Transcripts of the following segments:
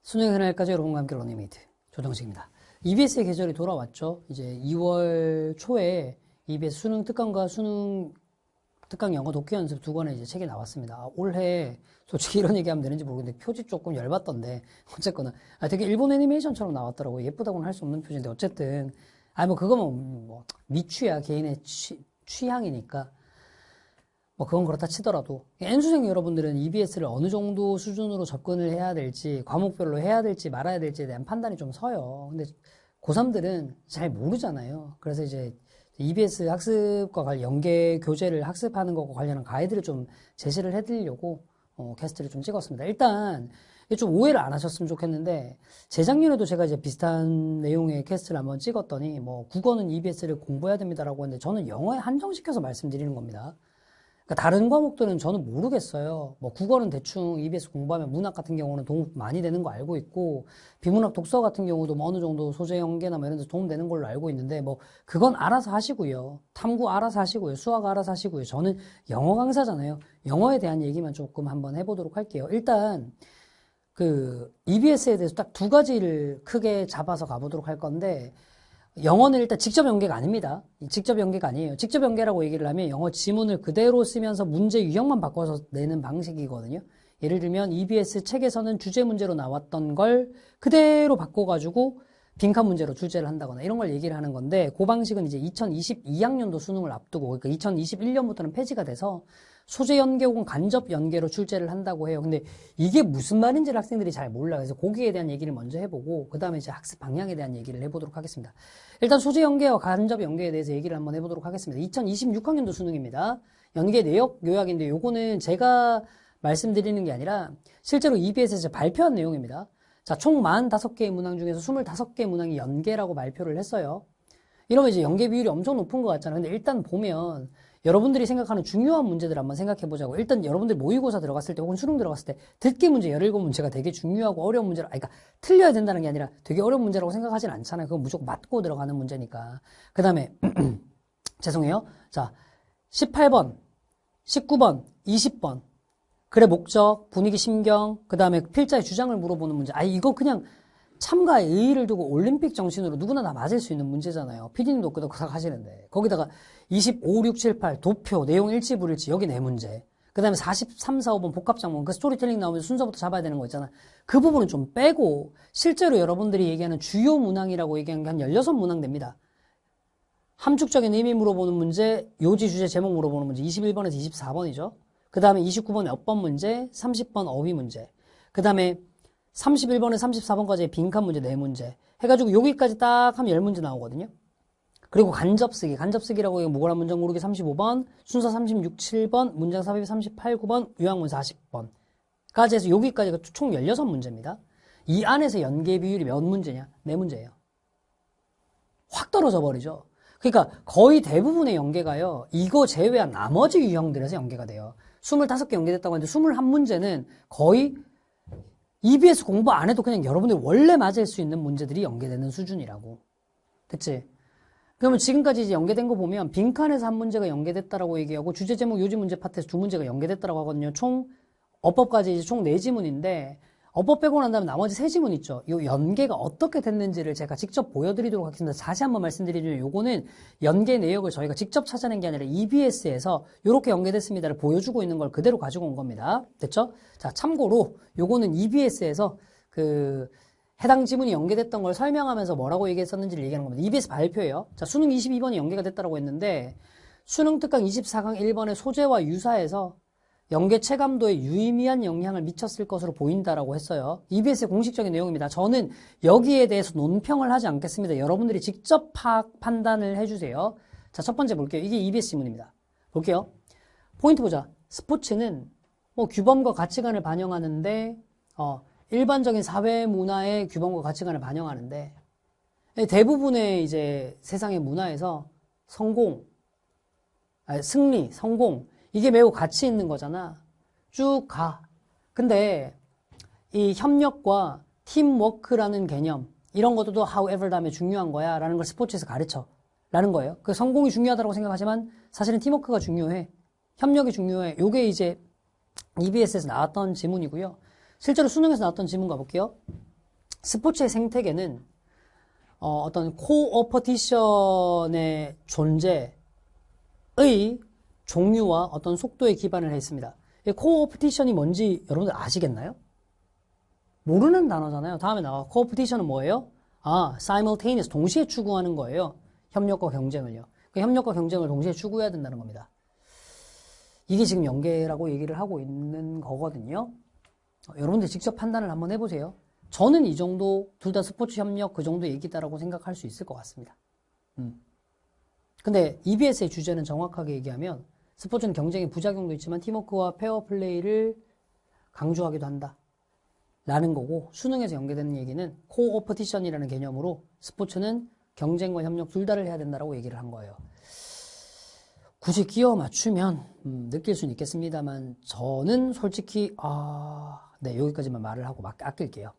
수능 그날까지 여러분과 함께 러닝메이트 조정식입니다. EBS의 계절이 돌아왔죠. 이제 2월 초에 EBS 수능 특강과 수능 특강 영어 독해 연습 두 권의 이제 책이 나왔습니다. 올해 솔직히 이런 얘기하면 되는지 모르겠는데 표지 조금 열받던데 어쨌거나 되게 일본 애니메이션처럼 나왔더라고요. 예쁘다고는 할 수 없는 표지인데 어쨌든 뭐 그거면 뭐 미취야 개인의 취향이니까 뭐 그건 그렇다 치더라도 N수생 여러분들은 EBS를 어느 정도 수준으로 접근을 해야 될지 과목별로 해야 될지 말아야 될지에 대한 판단이 좀 서요. 근데 고3들은 잘 모르잖아요. 그래서 이제 EBS 학습과 연계 교재를 학습하는 것과 관련한 가이드를 좀 제시를 해드리려고 캐스트를 좀 찍었습니다. 일단 좀 오해를 안 하셨으면 좋겠는데 재작년에도 제가 이제 비슷한 내용의 캐스트를 한번 찍었더니 뭐 국어는 EBS를 공부해야 됩니다라고 했는데 저는 영어에 한정시켜서 말씀드리는 겁니다. 그러니까 다른 과목들은 저는 모르겠어요. 뭐 국어는 대충 EBS 공부하면 문학 같은 경우는 도움 많이 되는 거 알고 있고 비문학 독서 같은 경우도 뭐 어느 정도 소재 연계나 뭐 이런 데서 도움 되는 걸로 알고 있는데 뭐 그건 알아서 하시고요. 탐구 알아서 하시고요. 수학 알아서 하시고요. 저는 영어 강사잖아요. 영어에 대한 얘기만 조금 한번 해보도록 할게요. 일단 그 EBS에 대해서 딱 두 가지를 크게 잡아서 가보도록 할 건데 영어는 일단 직접 연계가 아닙니다. 직접 연계가 아니에요. 직접 연계라고 얘기를 하면 영어 지문을 그대로 쓰면서 문제 유형만 바꿔서 내는 방식이거든요. 예를 들면 EBS 책에서는 주제 문제로 나왔던 걸 그대로 바꿔가지고 빈칸 문제로 출제를 한다거나 이런 걸 얘기를 하는 건데 그 방식은 이제 2022학년도 수능을 앞두고 그러니까 2021년부터는 폐지가 돼서 소재 연계 혹은 간접 연계로 출제를 한다고 해요. 근데 이게 무슨 말인지를 학생들이 잘 몰라요. 그래서 거기에 대한 얘기를 먼저 해보고 그 다음에 이제 학습 방향에 대한 얘기를 해보도록 하겠습니다. 일단 소재 연계와 간접 연계에 대해서 얘기를 한번 해보도록 하겠습니다. 2026학년도 수능입니다. 연계 내역 요약인데 요거는 제가 말씀드리는 게 아니라 실제로 EBS에서 발표한 내용입니다. 자, 총 45개의 문항 중에서 25개의 문항이 연계라고 발표를 했어요. 이러면 이제 연계 비율이 엄청 높은 것 같잖아요. 근데 일단 보면 여러분들이 생각하는 중요한 문제들 한번 생각해 보자고. 일단 여러분들 모의고사 들어갔을 때 혹은 수능 들어갔을 때 듣기 문제 17문제가 되게 중요하고 어려운 문제라, 그러니까 틀려야 된다는 게 아니라 되게 어려운 문제라고 생각하진 않잖아요. 그건 무조건 맞고 들어가는 문제니까. 그 다음에 죄송해요. 자, 18번, 19번, 20번. 글의 목적, 분위기, 심경, 그 다음에 필자의 주장을 물어보는 문제. 이거 그냥 참가의 의의를 두고 올림픽 정신으로 누구나 다 맞을 수 있는 문제잖아요. PD님도 끄덕끄덕 하시는데. 거기다가 25, 6, 7, 8, 도표, 내용 일치, 불일치, 여기 네 문제. 그 다음에 43, 4, 5번 복합장문, 그 스토리텔링 나오면 순서부터 잡아야 되는 거 있잖아. 그 부분은 좀 빼고, 실제로 여러분들이 얘기하는 주요 문항이라고 얘기하는 게 한 16문항 됩니다. 함축적인 의미 물어보는 문제, 요지, 주제, 제목 물어보는 문제, 21번에서 24번이죠. 그 다음에 29번에 어법 문제, 30번 어휘 문제. 그 다음에 31번에 34번까지의 빈칸 문제 4문제. 해가지고 여기까지 딱 하면 10문제 나오거든요. 그리고 간접쓰기. 간접쓰기라고 해서 무관한 문장 고르기 35번, 순서 36, 7번, 문장 삽입 38, 9번, 요약문 40번. 까지 해서 여기까지가 총 16문제입니다. 이 안에서 연계 비율이 몇 문제냐? 4문제예요. 확 떨어져 버리죠. 그러니까 거의 대부분의 연계가요. 이거 제외한 나머지 유형들에서 연계가 돼요. 25개 연계됐다고 하는데 21문제는 거의 EBS 공부 안 해도 그냥 여러분들이 원래 맞을 수 있는 문제들이 연계되는 수준이라고. 됐지? 그러면 지금까지 이제 연계된 거 보면 빈칸에서 한 문제가 연계됐다라고 얘기하고 주제 제목 요지 문제 파트에서 2문제가 연계됐다라고 하거든요. 총 어법까지 이제 총 4지문인데 어법 빼고 난 다음에 나머지 3지문 있죠. 요 연계가 어떻게 됐는지를 제가 직접 보여드리도록 하겠습니다. 다시 한번 말씀드리면 요거는 연계 내역을 저희가 직접 찾아낸 게 아니라 EBS에서 요렇게 연계됐습니다를 보여주고 있는 걸 그대로 가지고 온 겁니다. 됐죠? 자, 참고로 요거는 EBS에서 해당 지문이 연계됐던 걸 설명하면서 뭐라고 얘기했었는지를 얘기하는 겁니다. EBS 발표예요. 자, 수능 22번이 연계가 됐다라고 했는데 수능 특강 24강 1번의 소재와 유사해서 연계 체감도에 유의미한 영향을 미쳤을 것으로 보인다라고 했어요. EBS의 공식적인 내용입니다. 저는 여기에 대해서 논평을 하지 않겠습니다. 여러분들이 직접 판단을 해주세요. 자, 첫 번째 볼게요. 이게 EBS 지문입니다. 볼게요. 포인트 보자. 스포츠는 뭐 규범과 가치관을 반영하는데 일반적인 사회 문화의 규범과 가치관을 반영하는데 대부분의 이제 세상의 문화에서 승리, 성공 이게 매우 가치 있는 거잖아. 쭉 가. 근데 이 협력과 팀워크라는 개념 이런 것도 however 다음에 중요한 거야 라는 걸 스포츠에서 가르쳐 라는 거예요. 그 성공이 중요하다고 생각하지만 사실은 팀워크가 중요해. 협력이 중요해. 요게 이제 EBS에서 나왔던 지문이고요. 실제로 수능에서 나왔던 지문 가볼게요. 스포츠의 생태계는 어떤 코어퍼티션의 존재의 종류와 어떤 속도에 기반을 했습니다. 코어퍼티션이 뭔지 여러분들 아시겠나요? 모르는 단어잖아요. 다음에 나와. 코어퍼티션은 뭐예요? simultaneous, 동시에 추구하는 거예요. 협력과 경쟁을요. 그 협력과 경쟁을 동시에 추구해야 된다는 겁니다. 이게 지금 연계라고 얘기를 하고 있는 거거든요. 여러분들 직접 판단을 한번 해보세요. 저는 이 정도, 둘 다 스포츠 협력 그 정도 얘기다라고 생각할 수 있을 것 같습니다. 근데 EBS의 주제는 정확하게 얘기하면 스포츠는 경쟁의 부작용도 있지만 팀워크와 페어 플레이를 강조하기도 한다. 라는 거고, 수능에서 연계되는 얘기는 코어퍼티션이라는 개념으로 스포츠는 경쟁과 협력 둘 다를 해야 된다라고 얘기를 한 거예요. 굳이 끼워 맞추면 느낄 수는 있겠습니다만 저는 솔직히 네, 여기까지만 말을 하고 아낄게요.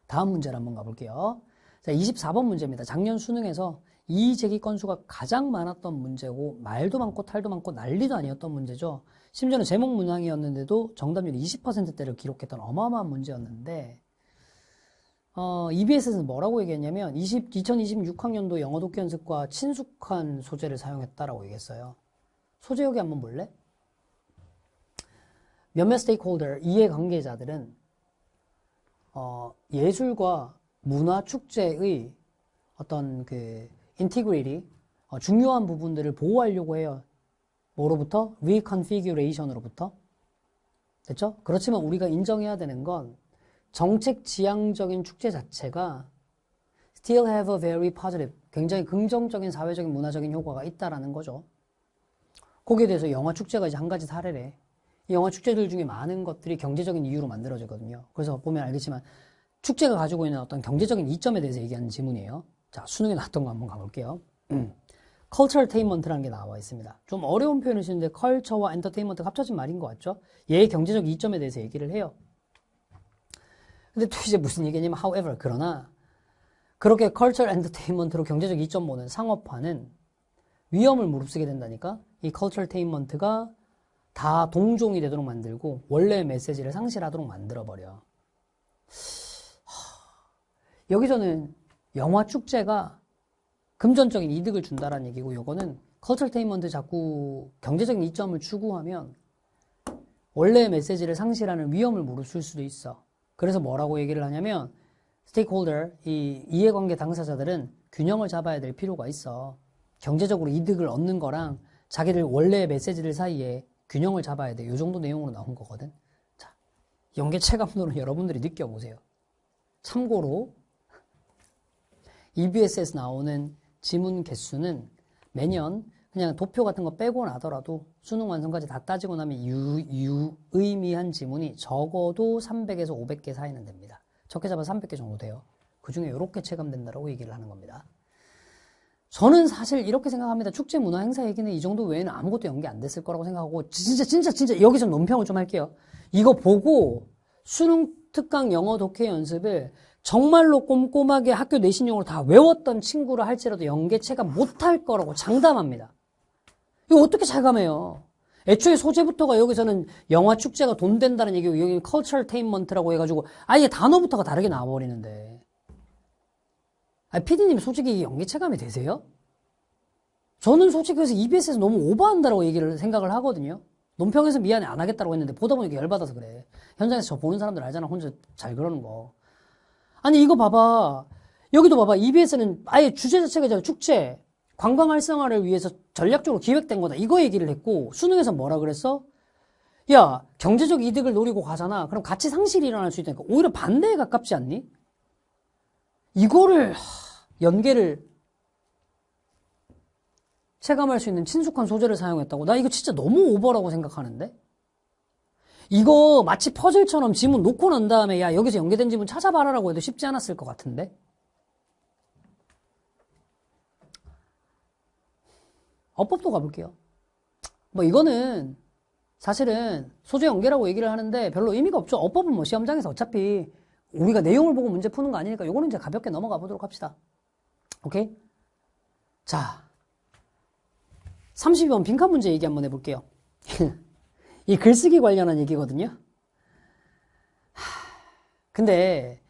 다음 문제를 한번 가볼게요. 자, 24번 문제입니다. 작년 수능에서 이의제기 건수가 가장 많았던 문제고 말도 많고 탈도 많고 난리도 아니었던 문제죠. 심지어는 제목 문항이었는데도 정답률 20%대를 기록했던 어마어마한 문제였는데 EBS에서는 뭐라고 얘기했냐면 2026학년도 영어 독해 연습과 친숙한 소재를 사용했다라고 얘기했어요. 소재 여기 한번 볼래? 몇몇 스테이크홀더, 이해관계자들은 예술과 문화 축제의 어떤 그 인티그리티, 중요한 부분들을 보호하려고 해요. 뭐로부터? reconfiguration으로부터. 됐죠? 그렇지만 우리가 인정해야 되는 건 정책 지향적인 축제 자체가 still have a very positive, 굉장히 긍정적인 사회적인 문화적인 효과가 있다라는 거죠. 거기에 대해서 영화 축제가 이제 한 가지 사례래. 이 영화 축제들 중에 많은 것들이 경제적인 이유로 만들어지거든요. 그래서 보면 알겠지만 축제가 가지고 있는 어떤 경제적인 이점에 대해서 얘기하는 지문이에요. 자, 수능에 나왔던 거 한번 가볼게요. cultural attainment라는 게 나와 있습니다. 좀 어려운 표현을 쓰는데 culture와 entertainment가 합쳐진 말인 것 같죠? 얘의 경제적 이점에 대해서 얘기를 해요. 근데 또 이제 무슨 얘기냐면 however, 그러나 그렇게 cultural entertainment로 경제적 이점 보는 상업화는 위험을 무릅쓰게 된다니까? 이 cultural attainment가 다 동종이 되도록 만들고 원래의 메시지를 상실하도록 만들어버려. 여기서는 영화 축제가 금전적인 이득을 준다라는 얘기고, 요거는 커털테인먼트 자꾸 경제적인 이점을 추구하면 원래의 메시지를 상실하는 위험을 무릅쓸 수도 있어. 그래서 뭐라고 얘기를 하냐면 스테이크홀더, 이 이해관계 당사자들은 균형을 잡아야 될 필요가 있어. 경제적으로 이득을 얻는 거랑 자기들 원래의 메시지들 사이에 균형을 잡아야 돼. 요 정도 내용으로 나온 거거든. 자, 연계 체감도는 여러분들이 느껴보세요. 참고로 EBS에서 나오는 지문 개수는 매년 그냥 도표 같은 거 빼고 나더라도 수능 완성까지 다 따지고 나면 유의미한 지문이 적어도 300에서 500개 사이는 됩니다. 적게 잡아 300개 정도 돼요. 그 중에 이렇게 체감된다라고 얘기를 하는 겁니다. 저는 사실 이렇게 생각합니다. 축제 문화 행사 얘기는 이 정도 외에는 아무것도 연계 안 됐을 거라고 생각하고 진짜 여기서 논평을 좀 할게요. 이거 보고 수능 특강 영어 독해 연습을 정말로 꼼꼼하게 학교 내신용으로 다 외웠던 친구를 할지라도 연계체가 못할 거라고 장담합니다. 이거 어떻게 체감해요? 애초에 소재부터가 여기서는 영화 축제가 돈 된다는 얘기고 여기는 cultural attainment라고 해가지고 아예 단어부터가 다르게 나와버리는데. PD님 솔직히 연계체감이 되세요? 저는 솔직히 그래서 EBS에서 너무 오버한다라고 생각을 하거든요. 논평에서 미안해 안 하겠다고 했는데 보다 보니까 열받아서 그래. 현장에서 저 보는 사람들 알잖아. 혼자 잘 그러는 거. 아니 이거 봐봐. 여기도 봐봐. EBS는 아예 주제 자체가 이제 축제, 관광 활성화를 위해서 전략적으로 기획된 거다. 이거 얘기를 했고 수능에서 뭐라 그랬어? 야, 경제적 이득을 노리고 가잖아. 그럼 가치 상실이 일어날 수 있다니까. 오히려 반대에 가깝지 않니? 이거를 연계를 체감할 수 있는 친숙한 소재를 사용했다고? 나 이거 진짜 너무 오버라고 생각하는데? 이거 마치 퍼즐처럼 지문 놓고 난 다음에 야 여기서 연계된 지문 찾아봐라라고 해도 쉽지 않았을 것 같은데? 어법도 가볼게요. 뭐 이거는 사실은 소재 연계라고 얘기를 하는데 별로 의미가 없죠. 어법은 뭐 시험장에서 어차피 우리가 내용을 보고 문제 푸는 거 아니니까 요거는 이제 가볍게 넘어가 보도록 합시다. 오케이? 자, 32번 빈칸 문제 얘기 한번 해볼게요. 이 글쓰기 관련한 얘기거든요. 근데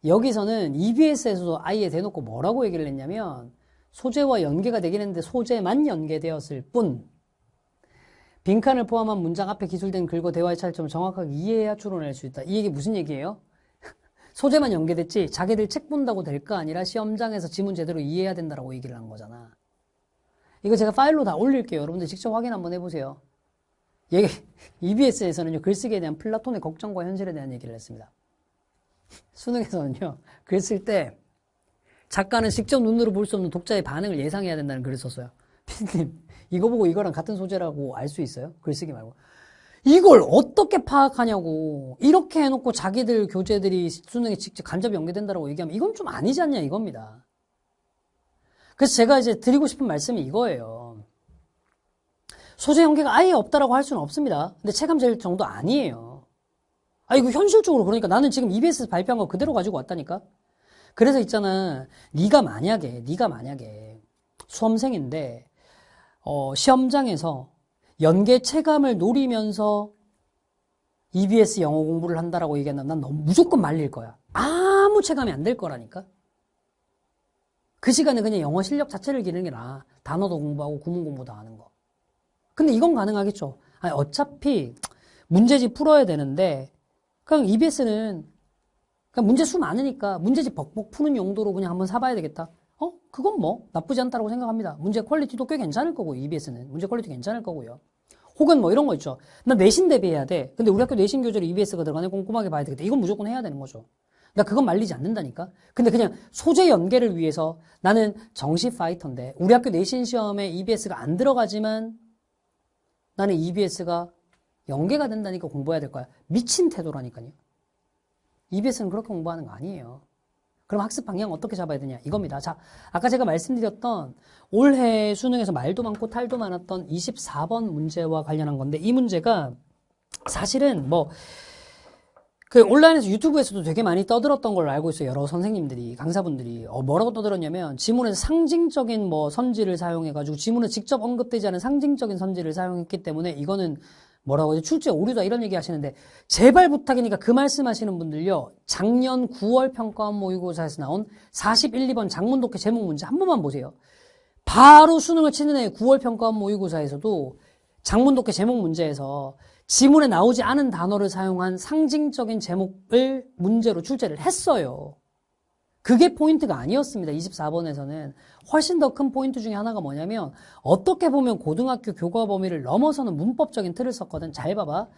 여기서는 EBS에서도 아예 대놓고 뭐라고 얘기를 했냐면 소재와 연계가 되긴 했는데 소재만 연계되었을 뿐 빈칸을 포함한 문장 앞에 기술된 글과 대화의 차이점을 정확하게 이해해야 추론할 수 있다. 이 얘기 무슨 얘기예요? 소재만 연계됐지 자기들 책 본다고 될까 아니라 시험장에서 지문 제대로 이해해야 된다라고 얘기를 한 거잖아. 이거 제가 파일로 다 올릴게요. 여러분들 직접 확인 한번 해보세요. EBS에서는요, 글쓰기에 대한 플라톤의 걱정과 현실에 대한 얘기를 했습니다. 수능에서는요, 글 쓸 때 작가는 직접 눈으로 볼 수 없는 독자의 반응을 예상해야 된다는 글을 썼어요. 피디님, 이거 보고 이거랑 같은 소재라고 알 수 있어요? 글쓰기 말고. 이걸 어떻게 파악하냐고. 이렇게 해놓고 자기들 교재들이 수능에 직접 간접이 연계된다고 얘기하면 이건 좀 아니지 않냐 이겁니다. 그래서 제가 이제 드리고 싶은 말씀이 이거예요. 소재 연계가 아예 없다라고 할 수는 없습니다. 근데 체감 제일 정도 아니에요. 이거 현실적으로 그러니까 나는 지금 EBS에서 발표한 거 그대로 가지고 왔다니까. 그래서 있잖아. 네가 만약에 수험생인데 시험장에서 연계 체감을 노리면서 EBS 영어 공부를 한다라고 얘기한다면 난 너무 무조건 말릴 거야. 아무 체감이 안 될 거라니까. 그 시간에 그냥 영어 실력 자체를 기르는 게 나아. 단어도 공부하고 구문 공부도 하는 거. 근데 이건 가능하겠죠. 어차피 문제집 풀어야 되는데 그냥 EBS는 그냥 문제수 많으니까 문제집 벅벅 푸는 용도로 그냥 한번 사봐야 되겠다. 그건 뭐 나쁘지 않다고 생각합니다. 문제 퀄리티도 꽤 괜찮을 거고 EBS는 문제 퀄리티 괜찮을 거고요. 혹은 뭐 이런 거 있죠. 나 내신 대비해야 돼. 근데 우리 학교 내신 교재로 EBS가 들어가네. 꼼꼼하게 봐야 되겠다. 이건 무조건 해야 되는 거죠. 나 그건 말리지 않는다니까. 근데 그냥 소재 연계를 위해서 나는 정시 파이터인데 우리 학교 내신 시험에 EBS가 안 들어가지만 나는 EBS가 연계가 된다니까 공부해야 될 거야. 미친 태도라니까요. EBS는 그렇게 공부하는 거 아니에요. 그럼 학습 방향 어떻게 잡아야 되냐 이겁니다. 자, 아까 제가 말씀드렸던 올해 수능에서 말도 많고 탈도 많았던 24번 문제와 관련한 건데 이 문제가 사실은 그 온라인에서 유튜브에서도 되게 많이 떠들었던 걸로 알고 있어요. 여러 선생님들이, 강사분들이. 뭐라고 떠들었냐면 지문에서 상징적인 선지를 사용해가지고 지문에 직접 언급되지 않은 상징적인 선지를 사용했기 때문에 이거는 뭐라고 하지? 출제 오류다 이런 얘기 하시는데 제발 부탁이니까 그 말씀하시는 분들요. 작년 9월 평가원 모의고사에서 나온 41, 2번 작문독해 제목 문제 한 번만 보세요. 바로 수능을 치는 해 9월 평가원 모의고사에서도 작문독해 제목 문제에서 지문에 나오지 않은 단어를 사용한 상징적인 제목을 문제로 출제를 했어요. 그게 포인트가 아니었습니다. 24번에서는. 훨씬 더 큰 포인트 중에 하나가 뭐냐면 어떻게 보면 고등학교 교과 범위를 넘어서는 문법적인 틀을 썼거든. 잘 봐봐.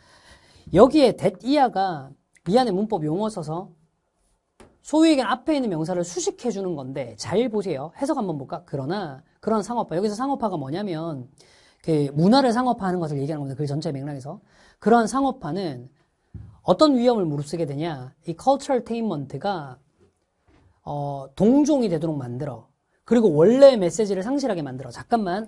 여기에 that 이하가 미안해 문법 용어 써서 소위 얘기하는 앞에 있는 명사를 수식해 주는 건데 잘 보세요. 해석 한번 볼까? 그러나 그런 상업화. 여기서 상업화가 뭐냐면 그 문화를 상업화하는 것을 얘기하는 겁니다. 그 전체 맥락에서. 그러한 상업화는 어떤 위험을 무릅쓰게 되냐. 이 culturaltainment가 동종이 되도록 만들어. 그리고 원래의 메시지를 상실하게 만들어. 잠깐만.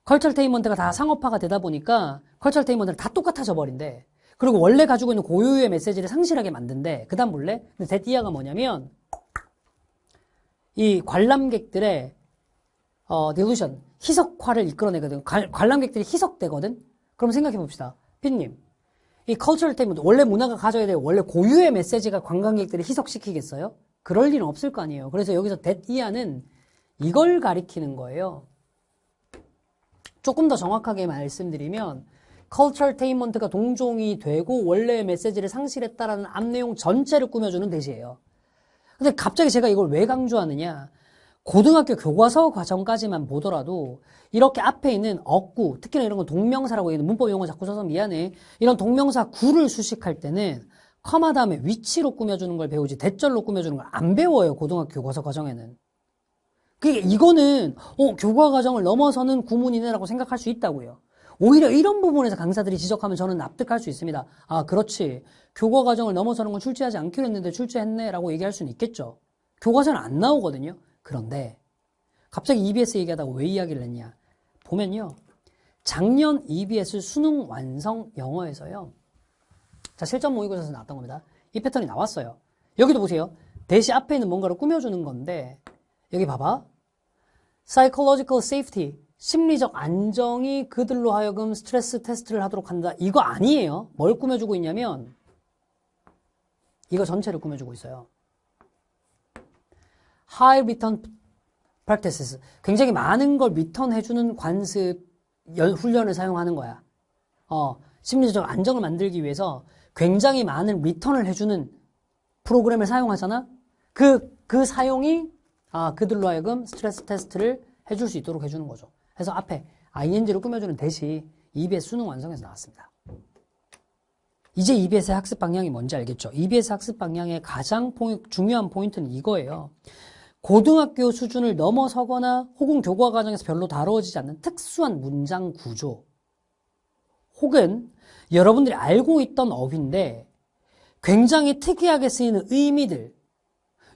culturaltainment가 다 상업화가 되다 보니까 culturaltainment는 다 똑같아져 버린대. 그리고 원래 가지고 있는 고유의 메시지를 상실하게 만든대. 그 다음 볼래? 근데 대띠아가 뭐냐면 이 관람객들의 delusion, 희석화를 이끌어내거든. 관람객들이 희석되거든. 그럼 생각해 봅시다. 피디님, 이 culturaltainment, 원래 문화가 가져야 될 원래 고유의 메시지가 관광객들을 희석시키겠어요? 그럴 일은 없을 거 아니에요. 그래서 여기서 that-이하는 이걸 가리키는 거예요. 조금 더 정확하게 말씀드리면 culturaltainment가 동종이 되고 원래의 메시지를 상실했다라는 앞내용 전체를 꾸며주는 대시예요. 근데 갑자기 제가 이걸 왜 강조하느냐. 고등학교 교과서 과정까지만 보더라도 이렇게 앞에 있는 어구, 특히나 이런 건 동명사라고 얘기하는 문법 용어 자꾸 써서 미안해. 이런 동명사 구를 수식할 때는 커마 다음에 위치로 꾸며주는 걸 배우지 대절로 꾸며주는 걸 안 배워요. 고등학교 교과서 과정에는. 그러니까 이거는 교과 과정을 넘어서는 구문이네라고 생각할 수 있다고요. 오히려 이런 부분에서 강사들이 지적하면 저는 납득할 수 있습니다. 아, 그렇지. 교과 과정을 넘어서는 건 출제하지 않기로 했는데 출제했네라고 얘기할 수는 있겠죠. 교과서는 안 나오거든요. 그런데 갑자기 EBS 얘기하다가 왜 이야기를 했냐. 보면요. 작년 EBS 수능 완성 영어에서요. 자, 실전 모의고사에서 나왔던 겁니다. 이 패턴이 나왔어요. 여기도 보세요. 대시 앞에 있는 뭔가를 꾸며주는 건데 여기 봐봐. psychological safety, 심리적 안정이 그들로 하여금 스트레스 테스트를 하도록 한다. 이거 아니에요. 뭘 꾸며주고 있냐면 이거 전체를 꾸며주고 있어요. high return practices. 굉장히 많은 걸 리턴해주는 관습 훈련을 사용하는 거야. 심리적 안정을 만들기 위해서 굉장히 많은 리턴을 해주는 프로그램을 사용하잖아? 그 사용이, 그들로 하여금 스트레스 테스트를 해줄 수 있도록 해주는 거죠. 그래서 앞에 ing를 꾸며주는 대시 EBS 수능 완성에서 나왔습니다. 이제 EBS의 학습 방향이 뭔지 알겠죠? EBS 학습 방향의 가장 중요한 포인트는 이거예요. 고등학교 수준을 넘어서거나 혹은 교과 과정에서 별로 다루어지지 않는 특수한 문장 구조 혹은 여러분들이 알고 있던 어휘인데 굉장히 특이하게 쓰이는 의미들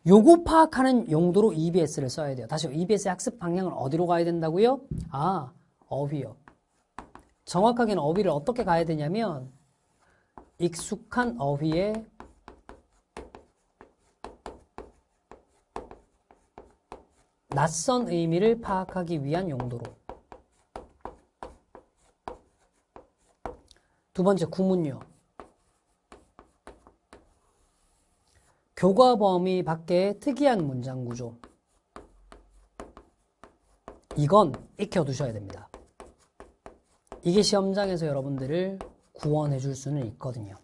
요거 파악하는 용도로 EBS를 써야 돼요. 다시 EBS의 학습 방향은 어디로 가야 된다고요? 어휘요. 정확하게는 어휘를 어떻게 가야 되냐면 익숙한 어휘의 낯선 의미를 파악하기 위한 용도로. 두 번째, 구문요. 교과 범위 밖의 특이한 문장 구조. 이건 익혀두셔야 됩니다. 이게 시험장에서 여러분들을 구원해 줄 수는 있거든요.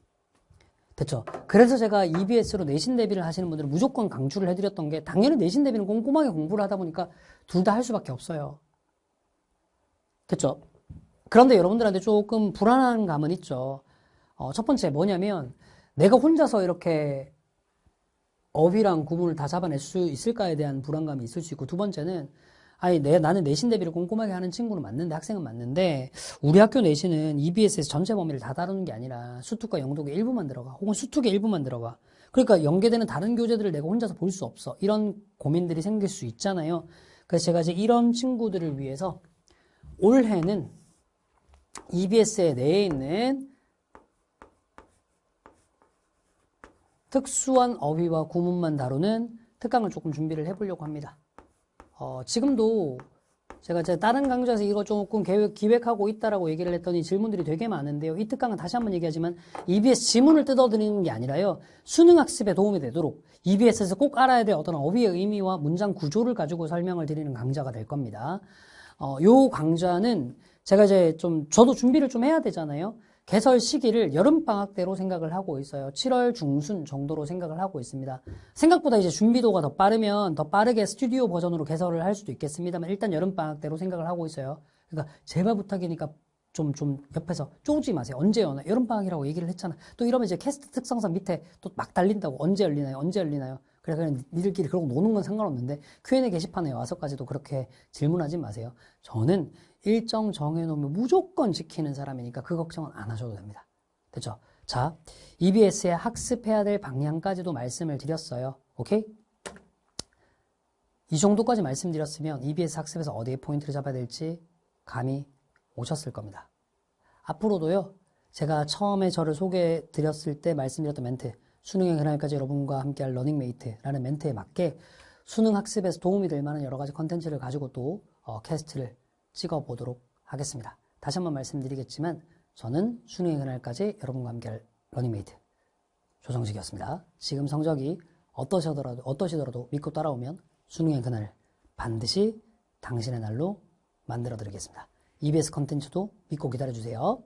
됐죠? 그래서 제가 EBS로 내신 대비를 하시는 분들은 무조건 강추를 해드렸던 게 당연히 내신 대비는 꼼꼼하게 공부를 하다 보니까 둘 다 할 수밖에 없어요. 됐죠? 그런데 여러분들한테 조금 불안한 감은 있죠. 첫 번째 뭐냐면 내가 혼자서 이렇게 어휘랑 구문을 다 잡아낼 수 있을까에 대한 불안감이 있을 수 있고 두 번째는 나는 내신 대비를 꼼꼼하게 하는 친구는 맞는데 학생은 맞는데 우리 학교 내신은 EBS에서 전체 범위를 다 다루는 게 아니라 수특과 영독의 일부만 들어가 혹은 수특의 일부만 들어가 그러니까 연계되는 다른 교재들을 내가 혼자서 볼 수 없어 이런 고민들이 생길 수 있잖아요. 그래서 제가 이제 이런 친구들을 위해서 올해는 EBS 내에 있는 특수한 어휘와 구문만 다루는 특강을 조금 준비를 해보려고 합니다. 지금도 제가 다른 강좌에서 이거 조금 기획하고 있다라고 얘기를 했더니 질문들이 되게 많은데요. 이 특강은 다시 한번 얘기하지만 EBS 지문을 뜯어드리는 게 아니라요. 수능 학습에 도움이 되도록 EBS에서 꼭 알아야 될 어떤 어휘의 의미와 문장 구조를 가지고 설명을 드리는 강좌가 될 겁니다. 요 강좌는 제가 이제 저도 준비를 좀 해야 되잖아요. 개설 시기를 여름방학대로 생각을 하고 있어요. 7월 중순 정도로 생각을 하고 있습니다. 생각보다 이제 준비도가 더 빠르면 더 빠르게 스튜디오 버전으로 개설을 할 수도 있겠습니다만 일단 여름방학대로 생각을 하고 있어요. 그러니까 제발 부탁이니까 좀 옆에서 쪼지 마세요. 언제 여나? 여름방학이라고 얘기를 했잖아. 또 이러면 이제 캐스트 특성상 밑에 또 막 달린다고 언제 열리나요? 언제 열리나요? 그래 그냥 니들끼리 그러고 노는 건 상관없는데 Q&A 게시판에 와서까지도 그렇게 질문하지 마세요. 저는 일정 정해놓으면 무조건 지키는 사람이니까 그 걱정은 안 하셔도 됩니다. 됐죠? 자, EBS의 학습해야 될 방향까지도 말씀을 드렸어요. 오케이? 이 정도까지 말씀드렸으면 EBS 학습에서 어디에 포인트를 잡아야 될지 감이 오셨을 겁니다. 앞으로도요, 제가 처음에 저를 소개해 드렸을 때 말씀드렸던 멘트, 수능의 그날까지 여러분과 함께할 러닝메이트라는 멘트에 맞게 수능 학습에서 도움이 될 만한 여러 가지 컨텐츠를 가지고 또 캐스트를 찍어보도록 하겠습니다. 다시 한번 말씀드리겠지만 저는 수능의 그날까지 여러분과 함께할 러닝메이트 조정식이었습니다. 지금 성적이 어떠시더라도 믿고 따라오면 수능의 그날 반드시 당신의 날로 만들어드리겠습니다. EBS 컨텐츠도 믿고 기다려주세요.